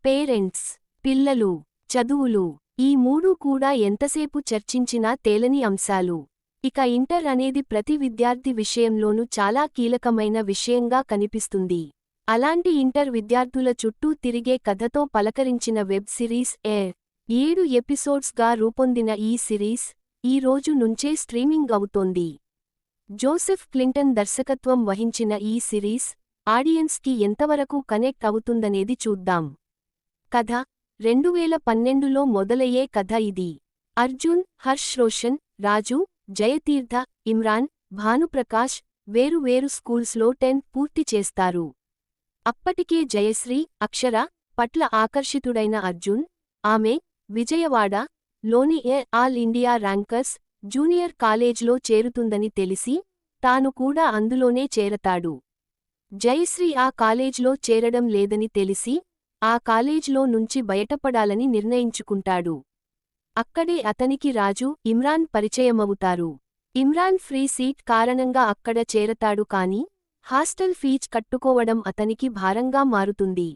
Parents, పిల్లలు, చదువులు, ఈ మూడూ కూడా ఎంతసేపు చర్చించినా తేలని అంశాలు. ఇక ఇంటర్ అనేది ప్రతి విద్యార్థి విషయంలోనూ చాలా కీలకమైన విషయంగా కనిపిస్తుంది. అలాంటి ఇంటర్ విద్యార్థుల చుట్టూ తిరిగే కథతో పలకరించిన వెబ్ సిరీస్ 7 ఎపిసోడ్స్గా రూపొందిన ఈ సిరీస్ ఈ రోజు నుంచే స్ట్రీమింగ్ అవుతోంది. జోసెఫ్ క్లింటన్ దర్శకత్వం వహించిన ఈ సిరీస్ ఆడియన్స్కి ఎంతవరకు కనెక్ట్ అవుతుందనేది చూద్దాం. కథ 2012లో మొదలయ్యే కథ ఇది. అర్జున్, హర్ష్ రోషన్, రాజు, జయతీర్థ, ఇమ్రాన్, భానుప్రకాష్ వేరు స్కూల్స్లో 10th పూర్తి చేస్తారు. అప్పటికే జయశ్రీ, అక్షర పట్ల ఆకర్షితుడైన అర్జున్, ఆమె విజయవాడ లోని ఆల్ ఇండియా ర్యాంకర్స్ జూనియర్ కాలేజ్లో చేరుతుందని తెలిసి తాను కూడా అందులోనే చేరతాడు. జయశ్రీ ఆ కాలేజ్లో చేరడం లేదని తెలిసి ఆ కాలేజ్లో నుంచి బయటపడాలని నిర్ణయించుకుంటాడు. అక్కడే అతనికి రాజు, ఇమ్రాన్ పరిచయమవుతారు. ఇమ్రాన్ ఫ్రీ సీట్ కారణంగా అక్కడ చేరతాడు కానీ హాస్టల్ ఫీజు కట్టుకోవడం అతనికి భారంగా మారుతుంది.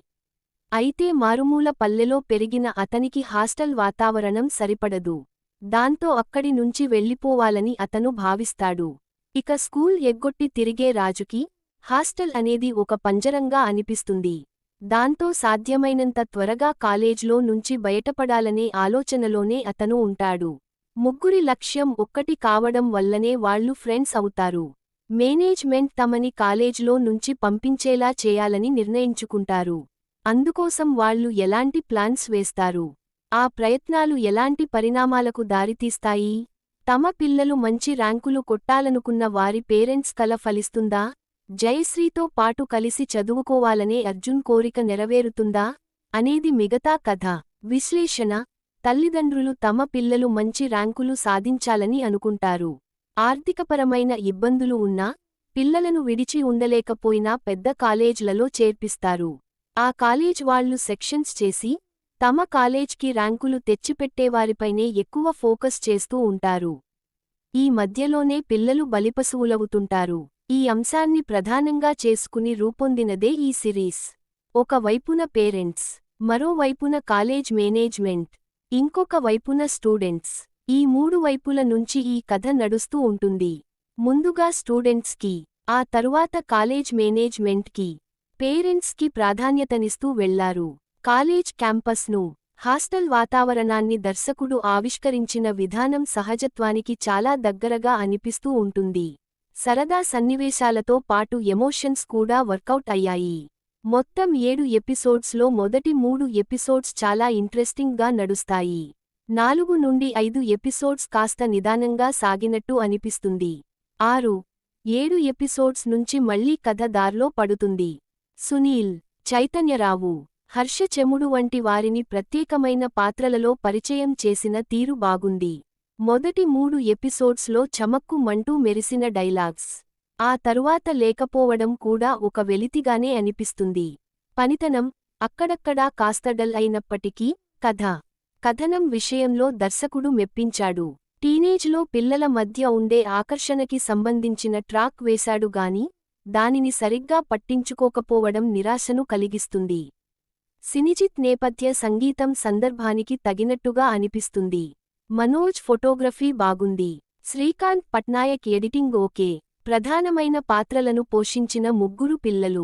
అయితే మారుమూల పల్లెలో పెరిగిన అతనికి హాస్టల్ వాతావరణం సరిపడదు. దాంతో అక్కడి నుంచి వెళ్ళిపోవాలని అతను భావిస్తాడు. ఇక స్కూల్ ఎగ్గొట్టి తిరిగే రాజుకి హాస్టల్ అనేది ఒక పంజరంగా అనిపిస్తుంది. దాంతో సాధ్యమైనంత త్వరగా కాలేజ్లో నుంచి బయటపడాలనే ఆలోచనలోనే అతను ఉంటాడు. ముగ్గురి లక్ష్యం ఒక్కటి కావడం వల్లనే వాళ్లు ఫ్రెండ్స్ అవుతారు. మేనేజ్మెంట్ తమని కాలేజ్లో నుంచి పంపించేలా చేయాలని నిర్ణయించుకుంటారు. అందుకోసం వాళ్లు ఎలాంటి ప్లాన్స్ వేస్తారు? ఆ ప్రయత్నాలు ఎలాంటి పరిణామాలకు దారితీస్తాయి? తమ పిల్లలు మంచి ర్యాంకులు కొట్టాలనుకున్న వారి పేరెంట్స్ కల ఫలిస్తుందా? జయశ్రీతో పాటు కలిసి చదువుకోవాలనే అర్జున్ కోరిక నెరవేరుతుందా అనేది మిగతా కథ. విశ్లేషణ: తల్లిదండ్రులు తమ పిల్లలు మంచి ర్యాంకులు సాధించాలని అనుకుంటారు. ఆర్థికపరమైన ఇబ్బందులు ఉన్నా, పిల్లలను విడిచి ఉండలేకపోయినా పెద్ద కాలేజ్లలో చేర్పిస్తారు. ఆ కాలేజ్ వాళ్లు సెక్షన్స్ చేసి తమ కాలేజ్కి ర్యాంకులు తెచ్చిపెట్టేవారిపైనే ఎక్కువ ఫోకస్ చేస్తూ ఉంటారు. ఈ మధ్యలోనే పిల్లలు బలిపశువులవుతుంటారు. ఈ అంశాన్ని ప్రధానంగా చేసుకుని రూపొందినదే ఈ సిరీస్. ఒక వైపున పేరెంట్స్, మరోవైపున కాలేజ్ మేనేజ్మెంట్, ఇంకొక వైపున స్టూడెంట్స్. ఈ మూడు వైపుల నుంచి ఈ కథ నడుస్తూ ఉంటుంది. ముందుగా స్టూడెంట్స్కి, ఆ తరువాత కాలేజ్ మేనేజ్మెంట్కి, పేరెంట్స్కి ప్రాధాన్యతనిస్తూ వెళ్లారు. కాలేజ్ క్యాంపస్ను, హాస్టల్ వాతావరణాన్ని దర్శకుడు ఆవిష్కరించిన విధానం సహజత్వానికి చాలా దగ్గరగా అనిపిస్తూ ఉంటుంది. సరదా సన్నివేశాలతో పాటు ఎమోషన్స్ కూడా వర్కౌట్ అయ్యాయి. మొత్తం 7 ఎపిసోడ్స్లో మొదటి 3 ఎపిసోడ్స్ చాలా ఇంట్రెస్టింగ్గా నడుస్తాయి. 4 నుండి 5 ఎపిసోడ్స్ కాస్త నిదానంగా సాగినట్టు అనిపిస్తుంది. 6, 7 ఎపిసోడ్స్ నుంచి మళ్లీ కథ దార్లో పడుతుంది. సునీల్, చైతన్యరావు, హర్ష చెముడు వంటి వారిని ప్రత్యేకమైన పాత్రలలో పరిచయం చేసిన తీరు బాగుంది. మొదటి 3 ఎపిసోడ్స్లో చమక్కు మంటూ మెరిసిన డైలాగ్స్, ఆ తరువాత లేకపోవడం కూడా ఒక వెలితిగానే అనిపిస్తుంది. పనితనం అక్కడక్కడా కాస్త డల్ అయినప్పటికీ కథనం విషయంలో దర్శకుడు మెప్పించాడు. టీనేజ్లో పిల్లల మధ్య ఉండే ఆకర్షణకి సంబంధించిన ట్రాక్ వేశాడు గాని దానిని సరిగ్గా పట్టించుకోకపోవడం నిరాశను కలిగిస్తుంది. సినిజిత్ నేపథ్య సంగీతం సందర్భానికి తగినట్టుగా అనిపిస్తుంది. మనోజ్ ఫోటోగ్రఫీ బాగుంది. Srikanth Patnaik editing okay. ప్రధానమైన పాత్రలను పోషించిన ముగ్గురు పిల్లలు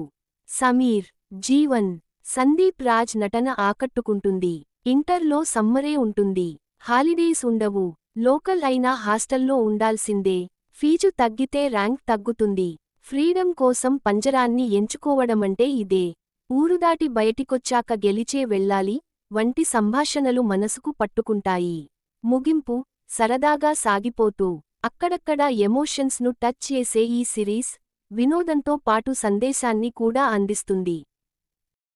సమీర్, జీవన్, సందీప్ రాజ్ నటన ఆకట్టుకుంటుంది. ఇంటర్లో సమ్మరే ఉంటుంది. హాలిడేస్ ఉండవు. లోకల్ అయినా హాస్టల్లో ఉండాల్సిందే. ఫీజు తగ్గితే ర్యాంక్ తగ్గుతుంది. ఫ్రీడమ్ కోసం పంజరాన్ని ఎంచుకోవడమంటే ఇదే. ఊరుదాటి బయటికొచ్చాక గెలిచే వెళ్ళాలి వంటి సంభాషణలు మనసుకు పట్టుకుంటాయి. ముగింపు సరదాగా సాగిపోతూ అక్కడక్కడా ఎమోషన్స్ను టచ్ చేసే ఈ సిరీస్ వినోదంతో పాటు సందేశాన్ని కూడా అందిస్తుంది.